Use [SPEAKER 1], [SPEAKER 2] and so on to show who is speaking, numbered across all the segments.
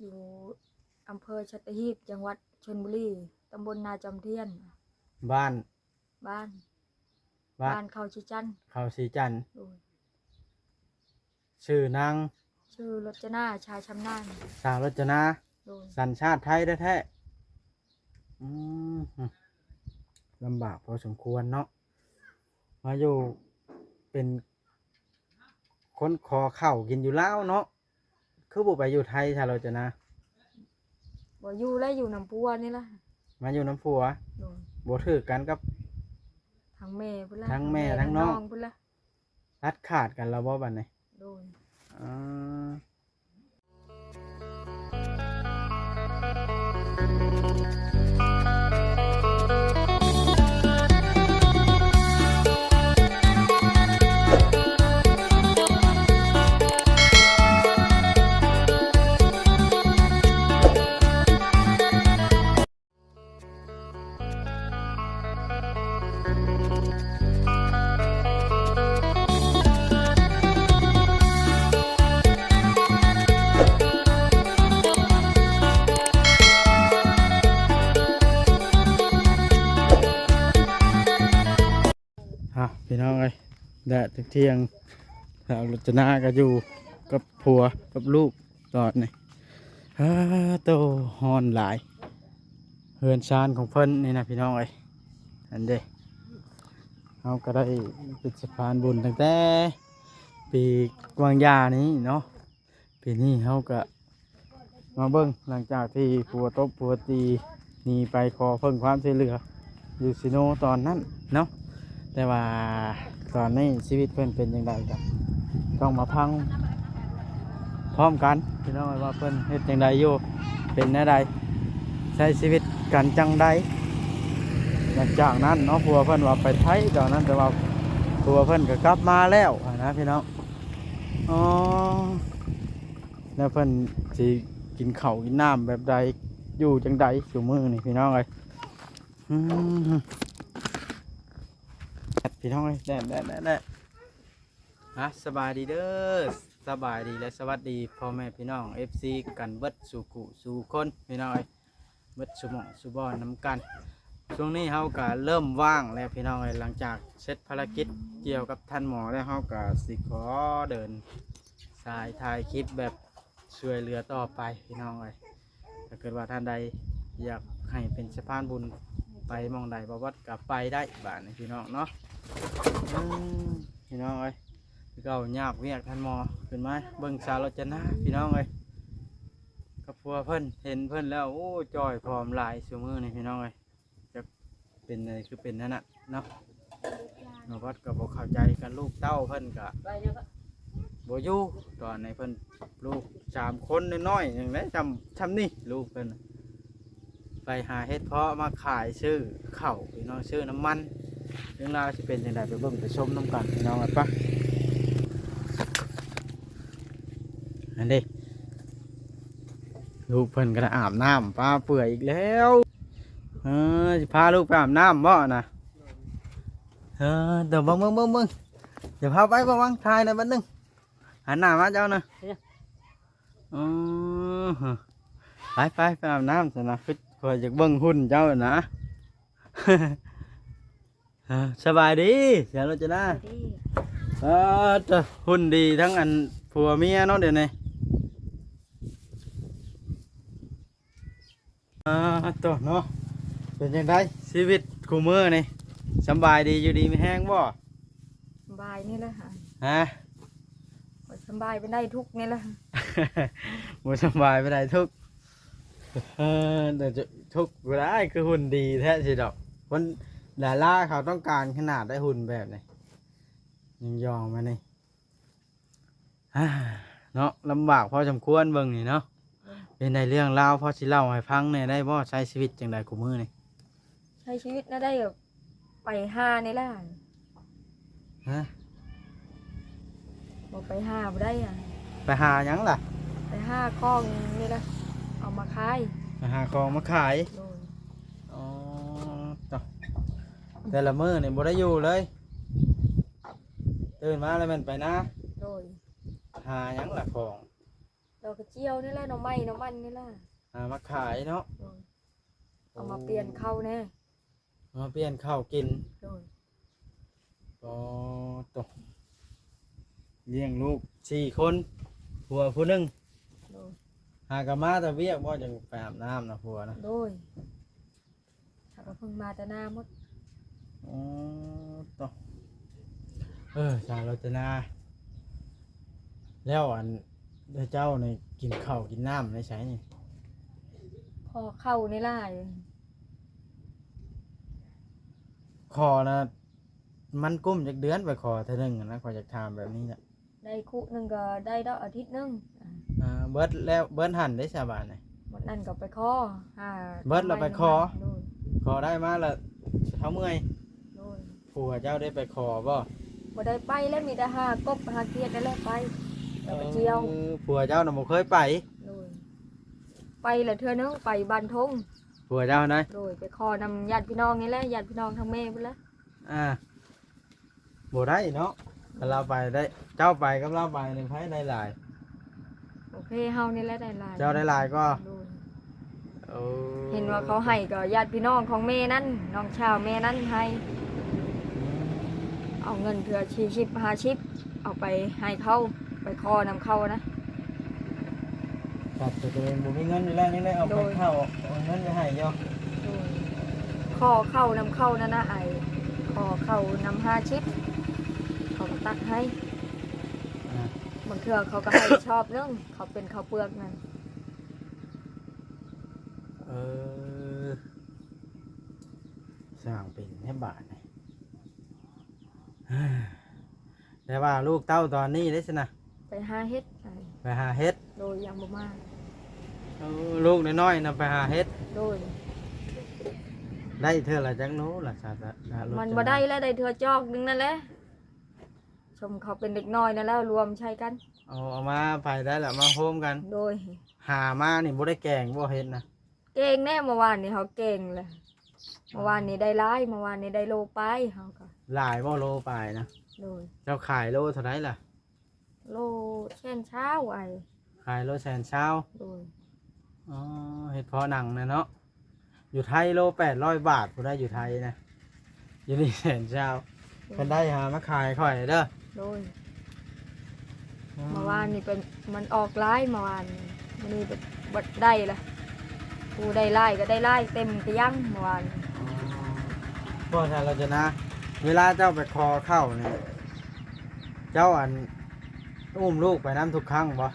[SPEAKER 1] อยู่อำเภอสัตหีบจังหวัดชลบุรีตำบลนาจอมเทียน
[SPEAKER 2] บ้าน
[SPEAKER 1] บ้าน
[SPEAKER 2] บ้า
[SPEAKER 1] บ้าน นเขาชิจันทน์
[SPEAKER 2] เขาสีจันทร์
[SPEAKER 1] โดย
[SPEAKER 2] ชื่อนาง
[SPEAKER 1] ชื่อรจนาชายชำนาญ
[SPEAKER 2] สาวรจนา
[SPEAKER 1] โดย
[SPEAKER 2] สัญชาติไทยแท้ๆลำบากพอสมควรเนาะมาอยู่เป็นคนคอเข่ากินอยู่แล้วเนาะคือบุไปอยู่ไทยชาวรจนา
[SPEAKER 1] บ่อยู่และอยู่น้ำพัวนี่ล่ะ
[SPEAKER 2] มาอยู่น้ำผัว
[SPEAKER 1] โดย
[SPEAKER 2] บ่ถือกันกับ
[SPEAKER 1] ทั้งแม่พุ่นละ
[SPEAKER 2] ทั้งแม่ทั้งน้อง
[SPEAKER 1] พุ่นละ
[SPEAKER 2] รัดขาดกันแล้วบ่บัดนี้
[SPEAKER 1] โดย
[SPEAKER 2] อ่าพี่น้องเอ้ยแดดเที่ยงสาวรจนาก็อยู่กับผัวกับลูกตอนนี้โตฮอนหลายเฮือนชานของเพิ่นนี่นะพี่น้องเอ้ยอันเด้เขาก็ได้ปิดสะพานบุญตั้งแต่ปีกวางยานี้เนาะปีนี้เขาก็มาเบิ่งหลังจากที่ผัวตบผัวตีหนีไปขอเพิ่งความช่วยเหลืออยู่ซิโนตอนนั้นเนาะแต่ว่าตอนนี้ชีวิตเพิ่นเป็นยังไงครับต้องมาพังพร้อมกันพี่น้องว่าเพิ่นเฮ็ดยังไงอยู่เป็นแนวใดใช้ชีวิตกันจังใดหลังจากนั้นเนาะผัวเพิ่นว่าไปไทยตอนนั้นแต่ว่าผัวเพิ่นก็กลับมาแล้วนะพี่น้องอ๋อแล้วเพิ่นสิกินข้าวกินน้ำแบบใดอยู่จังใดสู่มื้อนี่พี่น้องเอ้ยพี่น้องเอ้ยแน่สบายดีเด้อสบายดีและสวัสดีพ่อแม่พี่น้อง FC กันเบิดสู่กุสู่คนพี่น้องเอ้ยเบิดสู่หม่องสู่บ่อนน้ำกันช่วงนี้เฮาก็เริ่มว่างแล้วพี่น้องเอ้ยหลังจากเสร็จภารกิจเกี่ยวกับท่านหมอแล้วเฮาก็สิขอเดินสายถ่ายคลิปแบบช่วยเหลือต่อไปพี่น้องเอ้ยถ้าเกิดว่าท่านใดอยากให้เป็นสะพานบุญไปมองใดบ่วัดกับไปได้บ้านนี้พี่น้องเนาะพี่น้องเอ้ยเก่ายากเวียกท่านหมอขึ้นมาเบิ่งสาวรจนาพี่น้องเอ้ยกับพัวเพิ่นเห็นเพิ่นแล้วโอ้จอยพร้อมหลายชั่วมือนี่พี่น้องเอ้ยจะเป็นอะไรคือเป็นนั่นน่ะเนาะบ่วัดกับบ่เข้าใจกันลูกเต้าเพิ่นก็บ่อยู่ตอนในเพิ่นลูก3คนน้อยๆอย่างนี้จำนี่ลูกเพิ่นไปหาเฮ็ดเพาะมาขายซื้อข้าวพี่น้องซื้อน้ำมันเรื่องราวจะเป็นยังไงไปเบิ่งไปชมน้ำกันพี่น้องกันปะอันนี้ลูกเพิ่นก็อาบน้ำป้าเปื่อยอีกแล้วจะพาลูกไปอาบน้ำบ่นะเดี๋ยวเบิ่งเดี๋ยวพาไปบ้างทายหน่อยบัดนึงหันหน้ามาเจ้านะไปอาบน้ำสินะคือคอยจะเบิ่งหุ่นเจ้านะสบายดีเสียรจนาหุ่นดีทั้งอันผัวเมียเนาะเดี๋ยวนี้ตัวเนาะเป็นยังไงชีวิตคู่มือนี่สบายดีอยู่ดีไม่แห้งบ่
[SPEAKER 1] สบายนี่แหละ
[SPEAKER 2] ฮะ
[SPEAKER 1] สบายไปได้ทุกนี่แหละ
[SPEAKER 2] บ่สบายไปได้ทุกแต่ทุกเวลาคือหุ่นดีแท้สิดอกคนดาราเขาต้องการขนาดได้หุ่นแบบนี้ยังยอมมานี่เนาะลำบากพอสมควรเบิ่งนี่เนาะเป็นในเรื่องเล่าพอสิเล่าให้ฟังเนี่ยได้บ่ใช้ชีวิตจังไดกูมือนี่
[SPEAKER 1] ใช้ชีวิตน่าได้แบบไปห้านี่แหละบอกไปห้าบ่ได้
[SPEAKER 2] ไปหาหยังล่ะ
[SPEAKER 1] ไปห้ากล้องนี่แหละเอามาขาย
[SPEAKER 2] ไปหาของมาขายอ๋อแต่ละมื้อนี่บ่ได้อยู่เลยตื่นมาแล้วมันไปนะ
[SPEAKER 1] โดย
[SPEAKER 2] หาหยังล่ะของ
[SPEAKER 1] ดอกกระเจียวนี่แหละหน่อไม้หน่อมันนี่แหละ
[SPEAKER 2] มาขายเนาะ
[SPEAKER 1] โดยเอามาเปลี่ยนเข้าแน่
[SPEAKER 2] มาเปลี่ยนข้าวกิน
[SPEAKER 1] โดย
[SPEAKER 2] ก็ตกเลี้ยงลูก4 คนผัวผู้หนึง
[SPEAKER 1] โดย
[SPEAKER 2] หากะมาแต่เวียกบ่จังไปอาบน้ำนะผัวนะ
[SPEAKER 1] โดยถ้าก็เพิ่งมาแต่หน้าหมด
[SPEAKER 2] อ๋อตกชาวรจนาแล้วอันเจ้านี่กินข้าวกินน้ำได้ใช้นี่
[SPEAKER 1] พอเข้านี่ล่ะ
[SPEAKER 2] ขอนะมันกุ้มจากเดือนไปขอเท่านึงอะนะขอจากถามแบบนี้แหละ
[SPEAKER 1] ได้คุนึงก็ได้ดอกอาทิตย์นึง
[SPEAKER 2] เบิดแล้วเบิดหันได้ชาวบ้านนี่
[SPEAKER 1] หมดนั่นก็ไปขอหา
[SPEAKER 2] เบิดเราไปขอ
[SPEAKER 1] โดย
[SPEAKER 2] ขอได้มาละเขาเมื่อย
[SPEAKER 1] โดย
[SPEAKER 2] ผัวเจ้าได้ไปขอบ่
[SPEAKER 1] บ่ได้ไปแล้วมีแต่หากบหาเขียดนั่นแหละไปดอกกระเจียว
[SPEAKER 2] ผัวเจ้าน่ะบ่เคยไป
[SPEAKER 1] โดยไปละเทื่อนึงไปบ้านทง
[SPEAKER 2] ผัวเจ้านะ
[SPEAKER 1] โดยไปขอนำญาติพี่น้องนี่แหละญาติพี่น้องทางแม่พุ่นละ
[SPEAKER 2] บ่ได้เนาะถ้าเราไปได้เจ้าไปกับเราไปนี่ไผได้หลาย
[SPEAKER 1] โอเคเฮานี่แหละได้หลาย
[SPEAKER 2] เจ้าได้หลายก็
[SPEAKER 1] โดย
[SPEAKER 2] โอ้
[SPEAKER 1] เห็นว่าเขาให้ก็ญาติพี่น้องของแม่นั่นน้องชาวแม่นั่นให้เอาเงินเถื่อ40 50เอาไปให้เขาไปขอนำเข้านะ
[SPEAKER 2] ตัดตัวเองบ่มีเงินอยู่แล้วยังได้เอาไปเข้าเอาเงินไปให้เจ้า
[SPEAKER 1] โดยขอเข้านำเข้านั่นนะไอ้ขอเข้านำ50เขาก็ตักให้
[SPEAKER 2] อ่า
[SPEAKER 1] บางเทื่อเขาก็ให้ชอบเรื่องเขาเป็นข้าวเปลือกนั่น
[SPEAKER 2] เออสร้างเป็นแค่บาทนี่ แต่ว่าลูกเต้าตอนนี้ได้สินะ
[SPEAKER 1] ไปหาเฮ็ดไอ้
[SPEAKER 2] ไปหาเฮ็ด
[SPEAKER 1] โดยยังบ่มา
[SPEAKER 2] ลูกน้อยๆนะไปหาเฮ็ด
[SPEAKER 1] โดย
[SPEAKER 2] ได้เท่าละจังโน้ล่ะสาธุ
[SPEAKER 1] มันบ่ได้แล้วได้เทื่อจอกนึงนั่นแหละชมเขาเป็นเด็กน้อยนั่นแล้วรวมใช้กัน
[SPEAKER 2] เอามาไปได้ละมาโฮมกัน
[SPEAKER 1] โดย
[SPEAKER 2] หามานี่บ่ได้แกงบ่เฮ็ดนะ
[SPEAKER 1] เก่งแน่เมื่อวานนี้เขาเก่งเลยเมื่อวานนี้ได้หลายเมื่อวานนี้ได้โลไปเขาก็
[SPEAKER 2] หลายบ่โลไปนะ
[SPEAKER 1] โดย
[SPEAKER 2] เจ้าขายโลเท่าไหร่ล่ะ
[SPEAKER 1] โลเช่นเช้าไอ้
[SPEAKER 2] ขายโลแสนเช้า
[SPEAKER 1] โดย
[SPEAKER 2] อ๋อเฮ็ดพอหนังนะเนาะอยู่ไทยโล800 บาทผู้ได้อยู่ไทยนะอยู่นี่แสนเช้าเพิ่นได้หามาขายค่อยเด้อ
[SPEAKER 1] โดยเมื่อวานนี้เป็นมันออกหลายเมื่อวานนี้มันนี่เป็นบัดได้ละผู้ได้ไล่ก็ได้ไล่เต็มกระยังเมื่อวาน
[SPEAKER 2] พ่อถ้าเราจะนะ เวลาเจ้าไปคอเข้าเนี่ยเจ้าอันอุ้มลูกไปน้ำทุกครั้งบ่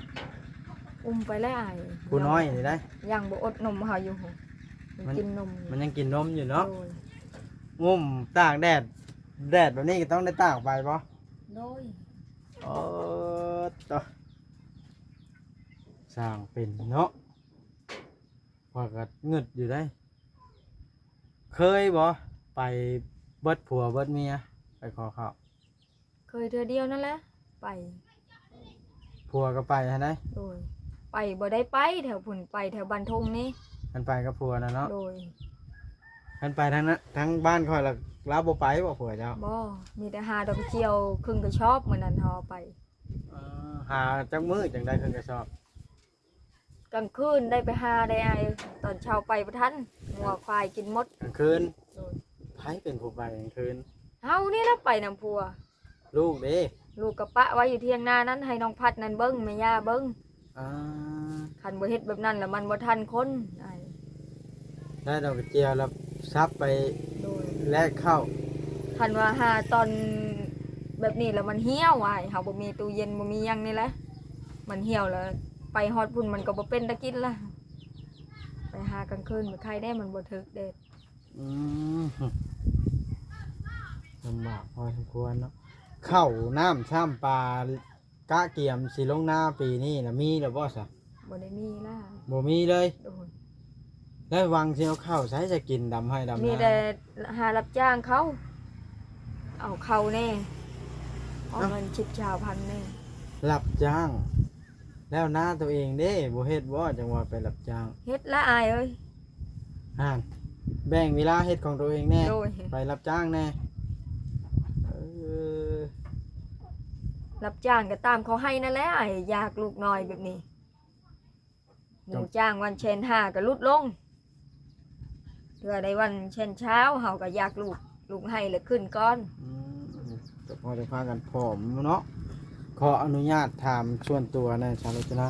[SPEAKER 1] อุ้มไปแล้วไอ้
[SPEAKER 2] ผู้น้อยนี่ได้
[SPEAKER 1] ยังบ่อดนมเขาอยู่มันกินนม
[SPEAKER 2] มันยังกินนมอยู่เนาะ
[SPEAKER 1] โดย
[SPEAKER 2] อุ้มตากแดดแบบนี้ก็ต้องได้ตากไปบ่
[SPEAKER 1] โดย
[SPEAKER 2] โอ้ต่อสร้างเป็นเนาะว่าก็เงึดอยู่ได้ เคยบ่ไปเบิดผัวเบิดเมียไปขอข้าว
[SPEAKER 1] เคยเธอเดียวนั่นแหละไป
[SPEAKER 2] ผัวก็ไปฮะได้
[SPEAKER 1] โดยไปบ่ได้ไปแถวผุนไปแถวบันทงนี่
[SPEAKER 2] มันไปกับผัวนะเนาะ
[SPEAKER 1] โดย
[SPEAKER 2] มันไปทั้งนั้นทั้งบ้านคอยละรับบ่ไปบ่ผัวเจ้า
[SPEAKER 1] บ่มีแต่หาดอกเจียวครึ่งก็ชอบเหมือนนั้นเฮาไป
[SPEAKER 2] หาจักมือจังได้เพิ่นก็ชอบ
[SPEAKER 1] กลางคืนได้ไปหาได้ไอ้ตอนเช้าไปบ่ทันงัวควายกินหมด
[SPEAKER 2] กลางคืน
[SPEAKER 1] โดย
[SPEAKER 2] ไผเป็นผู้ไปกลางคืน
[SPEAKER 1] เฮานี่ละไปนำพัว
[SPEAKER 2] ลูกเด้
[SPEAKER 1] ลูกกับปะไว้อยู่เที่ยงนานั้นให้น้องพัดนั่นเบิ่งแม่ย่าเบิ่ง
[SPEAKER 2] อ่า
[SPEAKER 1] คันบ่เฮ็ดแบบนั้นแล้วมันบ่ทันคนไอ้
[SPEAKER 2] ได้ดอกกระเจียวแล้วซับไป
[SPEAKER 1] โดย
[SPEAKER 2] แลกข้าว
[SPEAKER 1] คันว่าหาตอนแบบนี้แล้วมันเหี่ยวไอ้เฮาบ่มีตู้เย็นบ่มีหยังนี่แหละมันเหี่ยวแล้วไปฮอดพุ่นมันก็บ่เป็นตะกินละไปหากลางคืนบ่ใครได้มันบ่ถึกเด็ด
[SPEAKER 2] อืมลำบากพอสมควรเนาะข้าวน้ำช่ำปลากะเกียมสิลงหน้าปีนี้น่ะมีแล้วบ่ซะ
[SPEAKER 1] บ่ได้มีล่ะ
[SPEAKER 2] บ่มีเลย
[SPEAKER 1] โดย
[SPEAKER 2] ได้วางสิเอาข้าวใช้จะกินดำให้ดำนา
[SPEAKER 1] มีแต่หารับจ้างเขา เอาเขาแน่เอาเงินชิบชาวพันแน่
[SPEAKER 2] รับจ้าง แล้วหน้าตัวเองเด้บ่เฮ็ดบ่จังว่าไปรับจ้าง
[SPEAKER 1] เฮ็ดละอายเอ้ย
[SPEAKER 2] ห่านแบ่งเวลาเฮ็ดของตัวเองแน่
[SPEAKER 1] โดย
[SPEAKER 2] ไปรับจ้างแน่เออ
[SPEAKER 1] รับจ้างก็ตามเขาให้นั่นแหละไอ้อยากลูกน้อยแบบนี้ หมูจ้างวันเชนห้าก็ลดลงเพื่อในวันเชนเช้าเฮาก็อยากลูกให้เลยขึ้นก่อน
[SPEAKER 2] ก็พอจะพากันผอมเนาะขออนุญาตถามส่วนตัวนะชาวรจนะ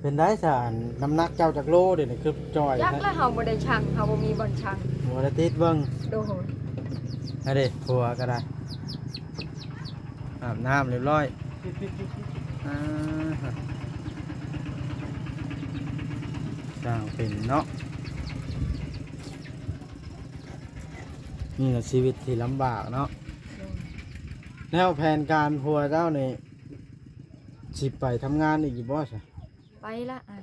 [SPEAKER 2] เป็นได้สารน้ำหนักเจ้าจากโลเดี๋ยวนี้คือจอย
[SPEAKER 1] ยักแล้วเฮาบ่ได้ชั่งเฮาบ่มีบ่อนชั่ง
[SPEAKER 2] หัวละติดเบิ้ง
[SPEAKER 1] โดย
[SPEAKER 2] ให้เด็ผัวก็ได้อาบน้ำเรียบร้อยอ่าฮะสร้างเป็นเนาะนี่แหละชีวิตที่ลำบากเนาะ แนวแผนการพัวเจ้านี่สิไปทำงานอีกกี่บ่ใช่
[SPEAKER 1] ไปละอ้าย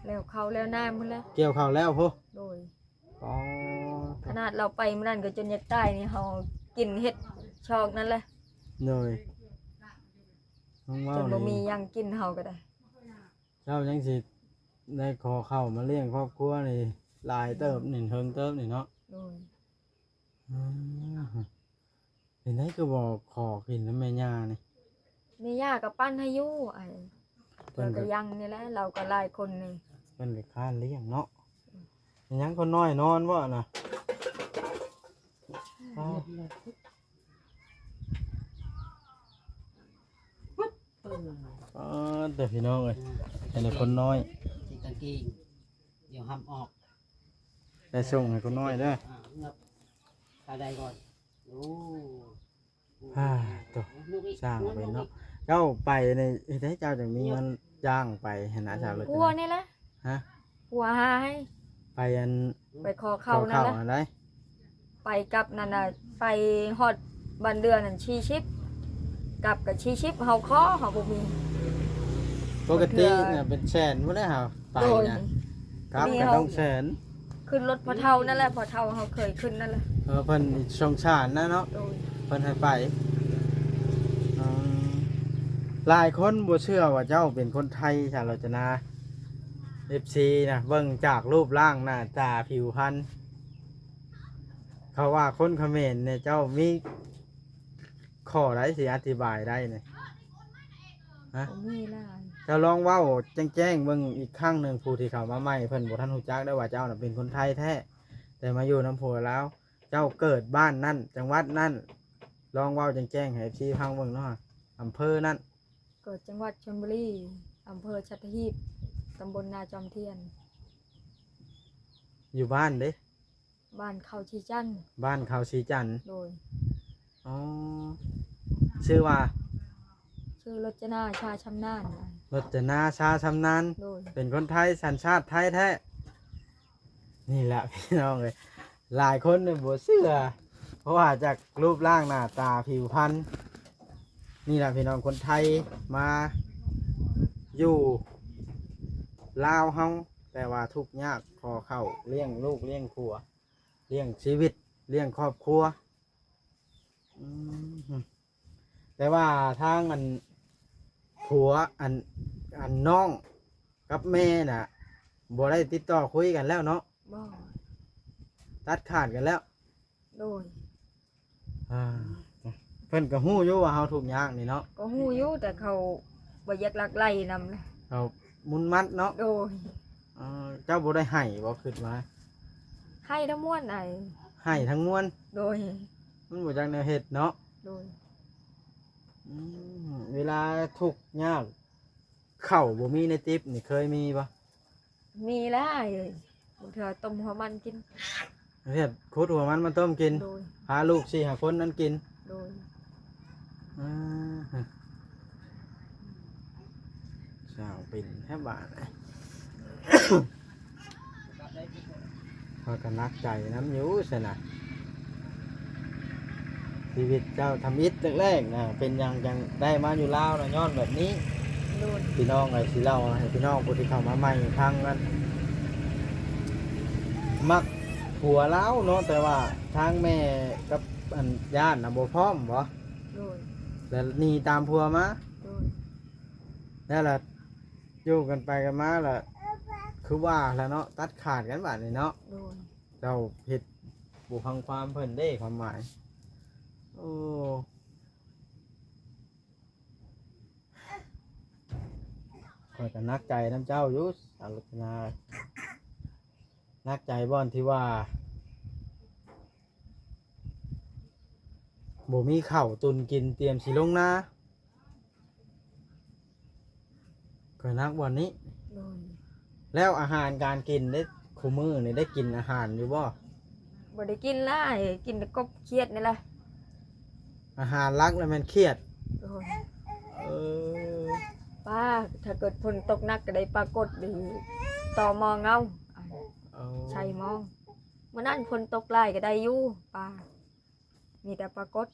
[SPEAKER 1] แล้วเขาแล้วหน้ามื้อละ
[SPEAKER 2] เกี่ยวข้าวแล้วพุ
[SPEAKER 1] โดย
[SPEAKER 2] อ๋อ
[SPEAKER 1] ขนาดเราไปมื้อนั้นก็จนอยากตายนี่เฮากินเฮ็ดชอกนั่นแหละ
[SPEAKER 2] เลยน้อง
[SPEAKER 1] จ
[SPEAKER 2] ว่าน
[SPEAKER 1] บ่มี
[SPEAKER 2] นี่
[SPEAKER 1] หยังกินเฮาก็ได้
[SPEAKER 2] เจ้ายังสิได้ขอเข้าวมาเลี้ยงครอบครัวนี่หลายเติบนี่เทิงเติบนี่เนาะ
[SPEAKER 1] โดย
[SPEAKER 2] อืมเห็นได้ก็บอกขอกินน้ำแม่ย่านี่
[SPEAKER 1] แม่ย่าก็ปั้นให้อยู่อ้าย
[SPEAKER 2] เพิ่
[SPEAKER 1] เรา
[SPEAKER 2] น
[SPEAKER 1] ก็
[SPEAKER 2] ก็
[SPEAKER 1] ยังนี่แหละเราก็หลายคนนี่
[SPEAKER 2] เพิ่นก็ค้านเลี้ยงเนาะยังคนน้อยนอนบ่น่ะอ๋อเดี๋ยวพี่น้องเอ้ยเป็นแต่คนน้อย
[SPEAKER 3] ที่กางเกงเดี๋ยวห้ำออก
[SPEAKER 2] ได้ส่งให้คนน้อยเด้อ
[SPEAKER 3] เงือบตาใดก่อนโอ้
[SPEAKER 2] ฮ่าตัว
[SPEAKER 3] ลูกอีก
[SPEAKER 2] สร้างไปเนาะเจ้าไปในเฮ็ดให้เจ้าจะมีเงินจ้างไปเห็นนะชาวรถ
[SPEAKER 1] ผัวนี่แหละ
[SPEAKER 2] ฮะ
[SPEAKER 1] ผัวหาให้
[SPEAKER 2] ไปอัน
[SPEAKER 1] ไปขอเขานั่นแหละ
[SPEAKER 2] อะไร
[SPEAKER 1] ไปกับนั่นน่ะไปฮอดบ้านเดือนนั่นชีชิปกลับกับชีชิปเฮาขอเฮาบ่มี
[SPEAKER 2] ปกติเนี่ยเป็นแสนบ่ได้หาไป
[SPEAKER 1] โดย
[SPEAKER 2] นะครับ
[SPEAKER 1] มี
[SPEAKER 2] ก็
[SPEAKER 1] เฮา
[SPEAKER 2] ต้องแสน
[SPEAKER 1] ขึ้นรถพอเท่านั่นแหละพอเท่าเฮาเคยขึ้นนั่นแหละ
[SPEAKER 2] เพิ่นสงสารนะเนาะ
[SPEAKER 1] โดย
[SPEAKER 2] เพิ่นให้ไปอืมหลายคนบ่เชื่อว่าเจ้าเป็นคนไทยชาวรจนา FC นะเบิ่งจากรูปร่างหน้าตาผิวพรรณเขาว่าคนเขมรเนี่ยเจ้ามีข้อใดสิอธิบายได้เนี่ยฮะ
[SPEAKER 1] บ่มีล่ะ
[SPEAKER 2] เจ้าลองเว้าแจ้งๆเบิ่งอีกครั้งหนึ่งผู้ที่เข้ามาใหม่เพิ่นบ่ทันรู้จักได้ว่าเจ้าน่ะเป็นคนไทยแท้แต่มาอยู่น้ำผัวแล้ว เจ้าเกิดบ้านนั่นจังหวัดนั่นลองเว้าแจ้งๆให้ FC ฟังเบิ่งเนาะอำเภอนั่น
[SPEAKER 1] เกิดจังหวัดชลบุรีอำเภอสัตหีบตำบลนาจอมเทียน
[SPEAKER 2] อยู่บ้านเด้
[SPEAKER 1] บ้านเขาชีจันทน์
[SPEAKER 2] บ้านเขาสีจันทร์
[SPEAKER 1] โดย
[SPEAKER 2] อ๋อชื่อว่า
[SPEAKER 1] ชื่อรจนาชาชำนาญ
[SPEAKER 2] รจนาชาชำนาญ
[SPEAKER 1] โดย
[SPEAKER 2] เป็นคนไทยสัญชาติไทยแท้นี่แหละพี่น้องเลยหลายคนเนี่ยบ่เชื่อเพราะว่าจากรูปร่างหน้าตาผิวพรรณนี่แหละพี่น้องคนไทยมาอยู่ลาวเฮาแต่ว่าทุกข์ยากพอเข้าเลี้ยงลูกเลี้ยงครัวเลี้ยงชีวิตเลี้ยงครอบครัวอืมแต่ว่าทางผัวอันน้องกับแม่น่ะบ่ได้ติดต่อคุยกันแล้วเนาะ
[SPEAKER 1] บ่
[SPEAKER 2] ตัดขาดกันแล้ว
[SPEAKER 1] โดย
[SPEAKER 2] อ่าเพิ่นก็ฮู้อยู่ว่าเฮาทุกข์ยากนี่เนาะ
[SPEAKER 1] ก็ฮู้อยู่แต่เขาบ่อยากลักไล่นำเลย
[SPEAKER 2] เขามุนมัดเนาะ
[SPEAKER 1] โดย
[SPEAKER 2] เจ้าบ่ได้ให้บ่คิดมา
[SPEAKER 1] ให้ทั้งมวลไอ้
[SPEAKER 2] ให้ทั้งมวล
[SPEAKER 1] โดย
[SPEAKER 2] มันบ่จักแนวเฮ็ดเนาะ
[SPEAKER 1] โดย
[SPEAKER 2] เวลาทุกข์ยากข้าวบ่มีในติ๊บนี่เคยมีบ่
[SPEAKER 1] มีแล้วไอ้เอ้ยบางเทื่อต้มหัวมันกิน
[SPEAKER 2] เฮ็ดขุดหัวมันมาต้มกิน
[SPEAKER 1] โดย
[SPEAKER 2] พาลูก4 5คนนั้นกิน
[SPEAKER 1] โดย
[SPEAKER 2] อ่าสาวเป็นแทบบาดเลย พอกันนักใจน้ำอยู่สินะชีวิตเจ้าทำอิฐแรกๆนะเป็นยังได้มาอยู่ลาวนะย้อนแบบนี้
[SPEAKER 1] โดย
[SPEAKER 2] พี่น้องไอ้สิเล่าให้พี่น้องผู้ที่เข้ามาใหม่ทางนั้นมักผัวแล้วเนาะแต่ว่าทางแม่กับอันญาตินะบ่พร้อมบ่
[SPEAKER 1] โดย
[SPEAKER 2] แต่หนี่ตามผัวมา
[SPEAKER 1] โดย
[SPEAKER 2] แล้วล่ะอยู่กันไปกันมาล่ะคือว่าแล้วเนาะตัดขาดกันบาดนี้เนาะ
[SPEAKER 1] โดย
[SPEAKER 2] เจ้าผิดบุพังความเพิ่นได้ความหมายโอ้ คอยกันนักใจน้ำเจ้าอยู่สาวรจนานักใจบ่อนที่ว่าบ่มีข้าวตุนกินเตรียมสิลงนาก็นักวันนี้
[SPEAKER 1] โดย
[SPEAKER 2] แล้วอาหารการกินได้คุมื้อนี่ได้กินอาหารอยู่บ่
[SPEAKER 1] บ่ได้กินละกินแต่กบเครียดนี่แหละ
[SPEAKER 2] อาหารรักแล้วมันเครียด
[SPEAKER 1] โดย
[SPEAKER 2] เออ
[SPEAKER 1] ป้าถ้าเกิดฝนตกหนักก็ได้ปรากฏดีต่อมองเงา
[SPEAKER 2] เอา
[SPEAKER 1] ใช่มองเมื่อนั้นฝนตกหลายก็ได้อยู่ป้ามีแต่ปรากฏ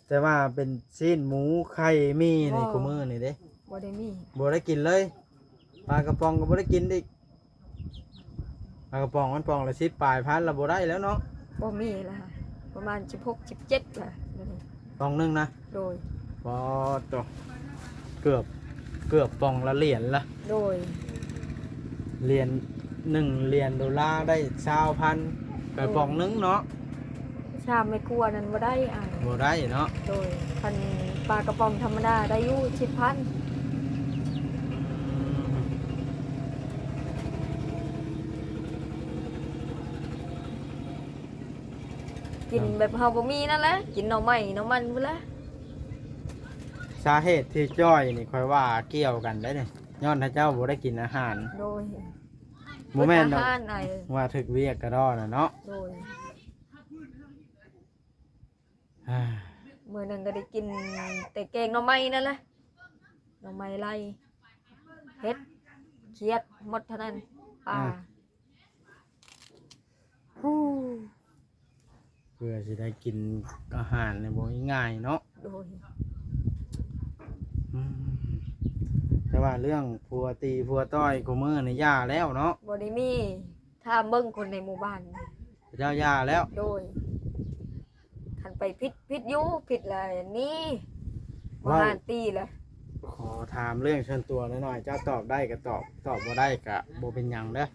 [SPEAKER 2] แต่ว่าเป็นซีนหมูไข่มีใน
[SPEAKER 1] ว้าว
[SPEAKER 2] คุมื้อนี่เด้
[SPEAKER 1] บ่ได้มี
[SPEAKER 2] บ่ได้กินเลยปลากระป๋องก็บ่ได้กินอีกปลากระป๋องมันป๋องละ10ปลายพันละบ่ได้แล้วเนาะ
[SPEAKER 1] บ่มีละค่ะประมาณ16 17ละเดี๋ยวนี้
[SPEAKER 2] ป๋องหนึงนะ
[SPEAKER 1] โดย
[SPEAKER 2] พอตัวเกือบป๋องละเหรียญละ
[SPEAKER 1] โดย
[SPEAKER 2] เหรียญ$1ได้20,000ก็ป๋องหนึงเนาะ
[SPEAKER 1] ชามไม่กลัวนั้นบ่ได้
[SPEAKER 2] บ่ได้เนาะ
[SPEAKER 1] โดยพันปลากระป๋องธรรมดาได้อยู่10,000กินแบบเฮาบ่มีนั่นแหละกินหน่อไม้หน่อมันพุ่นละ
[SPEAKER 2] สาเหตุที่จ้อยนี่ค่อยว่าเกี่ยวกันได้นี่ย้อนถ้าเจ้าบ่ได้กินอาหาร
[SPEAKER 1] โดย
[SPEAKER 2] บ่แม่น
[SPEAKER 1] อา
[SPEAKER 2] ดอก
[SPEAKER 1] หารไอ้
[SPEAKER 2] ว่าถึกเวียกกระดอน่ะเนาะ
[SPEAKER 1] โดย
[SPEAKER 2] อ่า
[SPEAKER 1] มื้อหนึงก็ได้กินแต่แกงหน่อไม้นั่นแหละหน่อไม้ไล่เฮ็ดเขียดหมดเท่านั้นปลาฮู้
[SPEAKER 2] เพื่อสิได้กินอาหารเนี่ยบ่ง่ายๆเนาะ
[SPEAKER 1] โดย
[SPEAKER 2] อืมแต่ว่าเรื่องผัวตีผัวต้อยกูมือนี่ย่าแล้วเนาะ
[SPEAKER 1] บ่ได้มีถ้าเบิ่งคนในหมู่บ้าน
[SPEAKER 2] เจ้าย่าแล้ว
[SPEAKER 1] โดยคันไปผิดอยู่ผิดเลยนี่บ่หานตีเลย
[SPEAKER 2] ขอถามเรื่องเชิญตัวหน่อยๆเจ้าตอบได้ก็ตอบตอบบ่ได้ก็บ่เป็นหยังเด้อ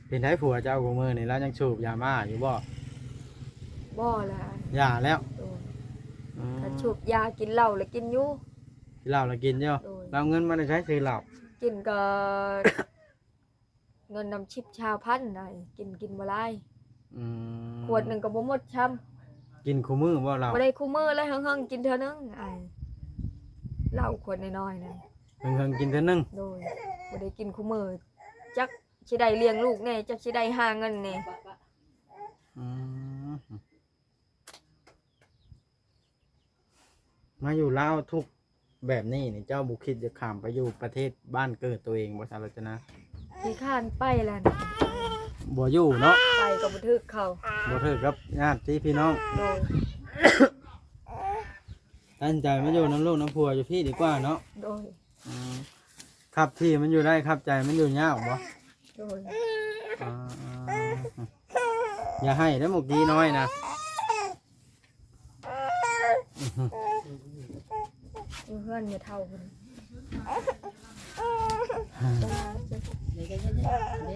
[SPEAKER 2] เป็นไห้ผัวเจ้ากูมือนี่แล้วยังสูบยามาอยู่บ่
[SPEAKER 1] บ่ล่ะ
[SPEAKER 2] ย่าแล้ว
[SPEAKER 1] โดย
[SPEAKER 2] อืม
[SPEAKER 1] ถ้าสูบยากินเหล้าแล้วกินอยู่
[SPEAKER 2] กินเหล้าแล้วกินเนาะ
[SPEAKER 1] โดย
[SPEAKER 2] เราเงินมาได้ใช้ซื้อเหล้า
[SPEAKER 1] กินก็ เงินนำชิบชาวพันได้กินบ่หลาย
[SPEAKER 2] อืม
[SPEAKER 1] ขวดหนึงก็บ่หมดช้ำ
[SPEAKER 2] กินคู่มือบ่เหล้า
[SPEAKER 1] บ่ได้คู่มือเลยเฮิงๆกินเท่านึงไอ้เหล้าขวดน้อยๆนั่น
[SPEAKER 2] เพิ่งๆกินเท่านึง
[SPEAKER 1] โดยบ่ได้กินคู่มือจักสิได้เลี้ยงลูกแน่จักสิได้หาเงินแน่
[SPEAKER 2] อืมมาอยู่ลาวทุกแบบนี้นี่เจ้าบุคิดจะข้ามไปอยู่ประเทศบ้านเกิดตัวเองบ่สารจนะ
[SPEAKER 1] ที่ข้านไปแล้วนะ
[SPEAKER 2] บ่อยู่เนาะ
[SPEAKER 1] ไปก็บ่ถึกเขา
[SPEAKER 2] บ่ถือกับญาติพี่น้อง
[SPEAKER 1] โดย
[SPEAKER 2] ตั้งใจมาอยู่น้ำลูกน้ำผัวอยู่พี่ดีกว่าเนาะ
[SPEAKER 1] โดย
[SPEAKER 2] อืมครับที่มันอยู่ได้ครับใจมันอยู่ยากบ่
[SPEAKER 1] โดย
[SPEAKER 2] อ่าอย่าให้ได้หมกดีน้อยนะ
[SPEAKER 1] อยู่เพื่อนอย่าเท่าคน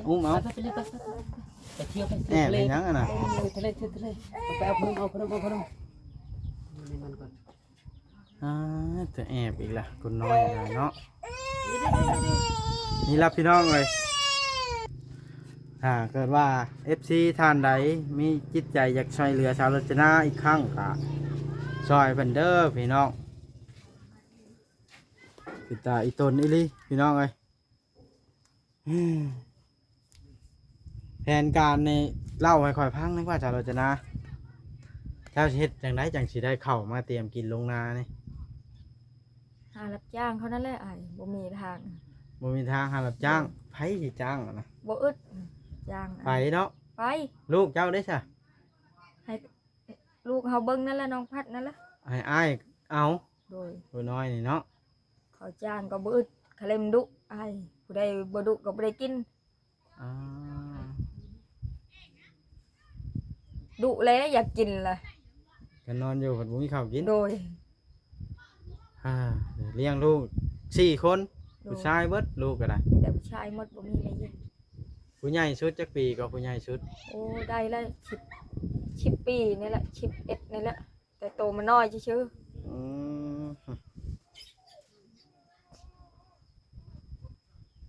[SPEAKER 2] อุ้มเอา
[SPEAKER 3] ไปเลยไปเที่ยวไป
[SPEAKER 2] แอบเป็นหยังอะน่ะ
[SPEAKER 3] ทะเลไปเอาขนมเอาขนมในมันก่อน
[SPEAKER 2] อ่าจะแอบอีกละคนน้อยนะเนาะนี่รับพี่น้องเลยถ้าเกิดว่า FC ท่านใดมีจิตใจอยากช่วยเหลือชาวรจนาอีกครั้งก็ช่วยเพิ่นเด้อพี่น้องปิตาอีตนอีหลีพี่น้องเอ้ยแผนการในเล่าให้ค่อยพังนึกว่าชาวรจนาเจ้าสิเฮ็ดจังไดจังสิได้เข้ามาเตรียมกินลงนานี่
[SPEAKER 1] หารับจ้างเขานั่นแหละไอ้บ่มีทาง
[SPEAKER 2] บ่มีทางหารับจ้างไผสิจ้างอะนะ
[SPEAKER 1] บ่อึดจ้าง
[SPEAKER 2] ไปเนาะ
[SPEAKER 1] ไป
[SPEAKER 2] ลูกเจ้าได้ซะ
[SPEAKER 1] ให้ลูกเฮาเบิ่งนั่นแหละน้องพัดนั่นแหละ
[SPEAKER 2] ให้อ้ายเอา
[SPEAKER 1] โดย
[SPEAKER 2] ตัวน้อยนี่เนาะ
[SPEAKER 1] เขาจ้างก็บ่อึดเขาเล่มดุไอ้ผู้ใดบ่ดุก็บ่ได้กิน
[SPEAKER 2] อ่า
[SPEAKER 1] ดุแล้วอยากกินล่ะ
[SPEAKER 2] ก็นอนอยู่เพิ่นบ่มีข้าวกิน
[SPEAKER 1] โดย
[SPEAKER 2] เดี๋ยวเลี้ยงลูก4คนผู้ชายเบิดลูกก็ได้
[SPEAKER 1] มีแต่ผู้ชายหมดบ่มีแม่ยิง
[SPEAKER 2] ผู้ใหญ่สุดจักปีก็ผู้ใหญ่สุด
[SPEAKER 1] โอ้ได้ละ10ปีนี่แหละ11นี่แหละแต่โตมันน้อยซื่อ
[SPEAKER 2] อืม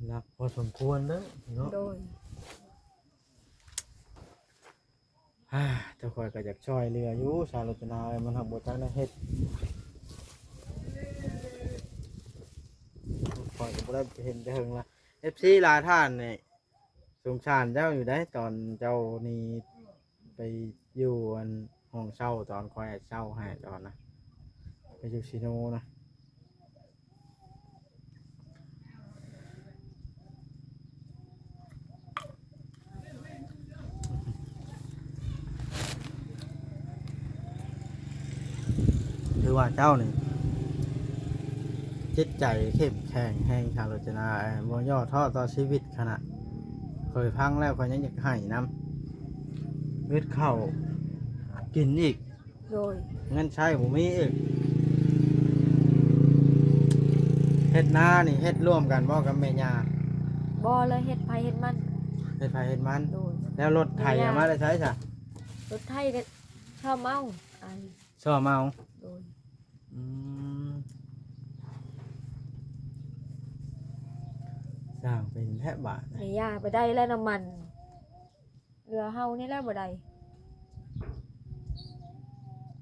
[SPEAKER 2] หนักพอสมควรเด้อเนาะ
[SPEAKER 1] โดย
[SPEAKER 2] เจ้าข่อยก็อยากช่วยเหลืออยู่สาวรจนาเอ้ยมันทำบ่จักได้เฮ็ดข่อยก็บ่ได้เห็นแต่เฮิงละ FC หลายท่านนี่สงสารเจ้าอยู่ได้ตอนเจ้านี่ไปอยู่อันห้องเช่าตอนข่อยเช่าให้ตอนนะไปอยู่ซิโนนะคือว่าเจ้านี่จิตใจเข้มแข็งแห่งชาวรจนาบ่ย่อท้อต่อชีวิตขนาดเคยพังแล้วก็ยังอยากให้นำเม็ดข้าวกินอีก
[SPEAKER 1] โดย
[SPEAKER 2] เงินใช้ผมมีอีกเฮ็ดนานี่เฮ็ดร่วมกันบ่กับแม่ย่า
[SPEAKER 1] บ่เลยเฮ็ดไผเฮ็ดมัน
[SPEAKER 2] เฮ็ดไผเฮ็ดมัน
[SPEAKER 1] โดย
[SPEAKER 2] แล้วรถไถเอามาได้ใช้ซะ
[SPEAKER 1] รถไทยก็ชอบเมาอัน
[SPEAKER 2] ซ่อมเอา
[SPEAKER 1] โดย
[SPEAKER 2] อืมสร้างเป็นแทบบาท
[SPEAKER 1] ให้ย่าไปได้แล้วน้ำมันเรือเฮานี่แหละบ่ได้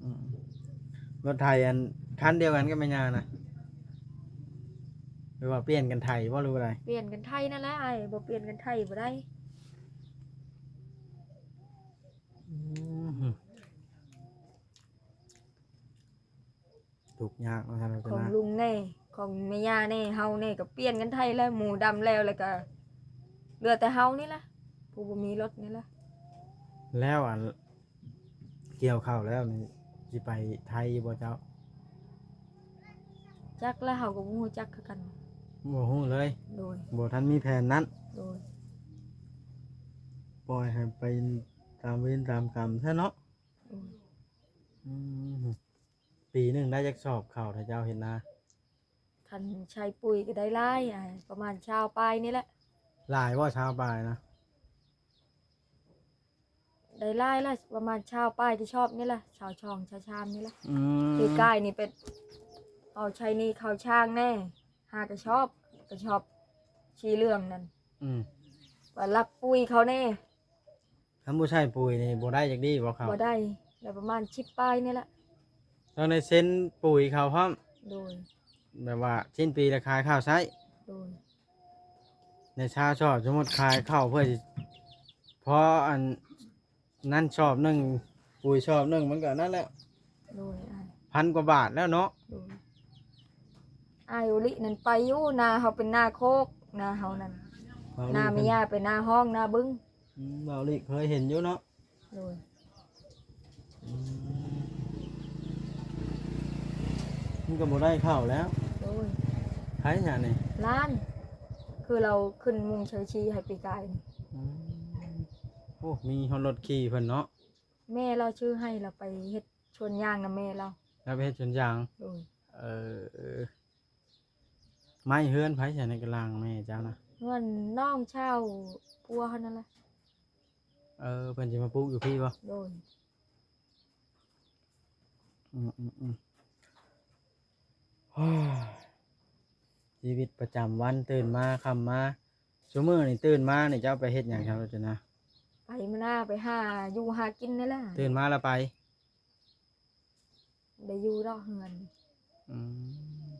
[SPEAKER 2] อืมรถไถอันคันเดียวกันกับแม่ย่านะหรือว่าเปลี่ยนกันไถบ่รู้อะไร
[SPEAKER 1] เปลี่ยนกันไทยนั่นแหละอ้ายบ่เปลี่ยนกันไทยบ่ได้
[SPEAKER 2] ถูกยากเนาะท่าน
[SPEAKER 1] ของ
[SPEAKER 2] นะ
[SPEAKER 1] ลุงแน่ของแม่ย่าแน่เฮาแน่ก็เปลี่ยนกันไทยแล้วหมูดำแล้วก็เหลือแต่เฮานี่ล่ะผู้บ่มีรถนี่ล่ะ
[SPEAKER 2] แล้วอันเกี่ยวข้าวแล้วนี่สิไปไทยบ่เจ้า
[SPEAKER 1] จักแล้วเฮาก็บ่ฮู้จักคือกัน
[SPEAKER 2] บ่ฮู้เลย
[SPEAKER 1] โดย
[SPEAKER 2] บ่ทันมีแผนนั้น
[SPEAKER 1] โดย
[SPEAKER 2] ปล่อยให้ไปตามเวรตามกรรมซะเนาะ
[SPEAKER 1] โดย
[SPEAKER 2] อืมปีหนึงได้จักสอบข้าวถ้าเจ้าเห็นนา
[SPEAKER 1] คันใช้ปุ๋ยก็ได้หลายอ้ายประมาณชาวปลายนี่แหละ
[SPEAKER 2] หลายว่าชาวปลายนะ
[SPEAKER 1] ได้หลายละประมาณชาวปลายที่ชอบนี่ล่ะชาวช่องชาวชามนี่ล่ะ
[SPEAKER 2] อืม
[SPEAKER 1] ปีกายนี่เป็นเอาใช้นี่เข้าช่างแน่หาก็ชอบชี้เรื่องนั่น
[SPEAKER 2] อืม
[SPEAKER 1] ว่ารับปุ๋ยเขาแน่
[SPEAKER 2] ถ้าบ่ใช่ปุ๋ยนี่บ่ได้จักดีบ่เขา
[SPEAKER 1] บ่ได้แล้วประมาณ10ปลายนี่แหละ
[SPEAKER 2] ต้องในเซ็นปุ๋ยเขาพร้อม
[SPEAKER 1] โดย
[SPEAKER 2] แบบว่าสิ้นปีละขายข้าวใช้
[SPEAKER 1] โดย
[SPEAKER 2] ในชาชอบสมมุติขายข้าวเพื่อสิเพราะอันนั้นชอบหนึงปุ๋ยชอบหนึงมันก็นั่นแหละ
[SPEAKER 1] โดยอ้าย
[SPEAKER 2] 1,000 กว่าบาทแล้วเนาะ
[SPEAKER 1] โดยอ้ายอุลินั่นไปอยู่นาเฮาเป็นนาโคกนาเฮานั่น
[SPEAKER 2] เบา
[SPEAKER 1] นา
[SPEAKER 2] ลี
[SPEAKER 1] แม่ย่าเป็นนาห้องนาบึ้ง
[SPEAKER 2] เบาลีเคยเห็นอยู่เนาะ
[SPEAKER 1] โดย
[SPEAKER 2] มันก็บ่ได้ข้าวแล้ว
[SPEAKER 1] โดย
[SPEAKER 2] ใครหยังนี่
[SPEAKER 1] ล้านคือเราขึ้นมุงเฉยชีให้ปีกายนี่
[SPEAKER 2] โอ้มีฮอดรถขี่เพิ่นเนาะ
[SPEAKER 1] แม่เราชื่อให้เราไปเฮ็ดชวนย่างนะแม่เรา
[SPEAKER 2] แล้วไปเฮ็ดสวนยาง
[SPEAKER 1] โดย
[SPEAKER 2] เออไม้เฮือนไผใส่ในกระลางแม่เจ้านะ
[SPEAKER 1] เงินน้องเช่าปัวเขานั่นแหละ
[SPEAKER 2] เพิ่นสิมาปลูกอยู่พี่บ่
[SPEAKER 1] โดย
[SPEAKER 2] อืมโอ้ยชีวิตประจำวันตื่นมาค่ำมาซุมื้อนี่ตื่นมานี่เจ้าไปเฮ็ดหยังครับจ้ะนะ
[SPEAKER 1] ไปมาหน้าไปหาอยู่หากินนี่แหละ
[SPEAKER 2] ตื่นมาแล้วไป
[SPEAKER 1] ได้อยู่ดอกเงิน
[SPEAKER 2] อืม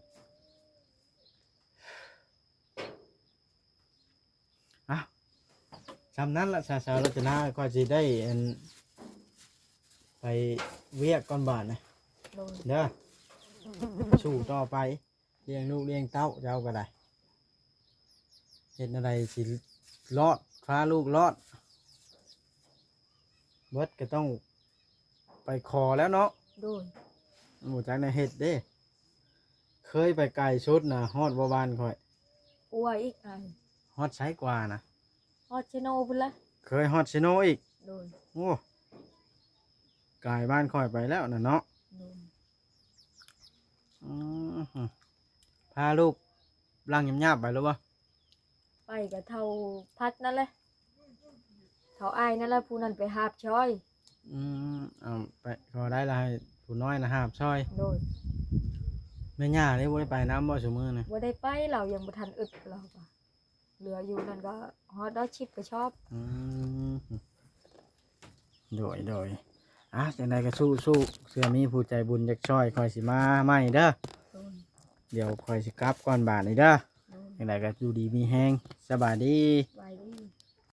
[SPEAKER 2] อ่ะจำนั้นละสาวๆรจนาก็สิได้อันไปเวียกก่อนบาทนะ
[SPEAKER 1] โดย
[SPEAKER 2] เด้อสู้ต่อไปเลี้ยงลูกเลี้ยงเต้าเจ้าก็ได้เห็นอะไรสิรอดพาลูกรอดเบิดก็ต้องไปขอแล้วเนาะ
[SPEAKER 1] โดย
[SPEAKER 2] หมูจักในเห็ดเด้เคยไปไกลชุดนะฮอดบ่บานค่อย
[SPEAKER 1] ปัวอีกอัน
[SPEAKER 2] ฮอดใช้กว่านะ
[SPEAKER 1] ฮอดเชโนพุ่นละ
[SPEAKER 2] เคยฮอดชิโนอีก
[SPEAKER 1] โดย
[SPEAKER 2] โอ้ไกลบ้านค่อยไปแล้วนะเนาะ
[SPEAKER 1] โดย
[SPEAKER 2] อืมพาลูกร่างยำๆไปหรือวะ
[SPEAKER 1] ไปกับเท่าพัดนั่นแหละเท่าอายนั่นแหละผู้นั้นไปหาบช้อย
[SPEAKER 2] เอาไปขอได้ละให้ผู้น้อยนะหาบช่อย
[SPEAKER 1] โดย
[SPEAKER 2] แม่ย่านี่บ่ได้ไปน้ำบ่ซุมื้อนะ
[SPEAKER 1] บ่ได้ไปเรายังบ่ทันอึดเราก็ เหลืออยู่นั่นก็ฮอตได้ชิปก็ชอบ
[SPEAKER 2] อืมโดยจังใดก็สู้เสื้อมีผู้ใจบุญจักช่อยคอยสิมาใหม่เด้อ
[SPEAKER 1] โดน
[SPEAKER 2] เดี๋ยวคอยสิกลับก่อนบาทนี่เด้อ
[SPEAKER 1] โดน
[SPEAKER 2] จังใดก็อยู่ดีมีแฮงสบายดี
[SPEAKER 1] ไว้ดี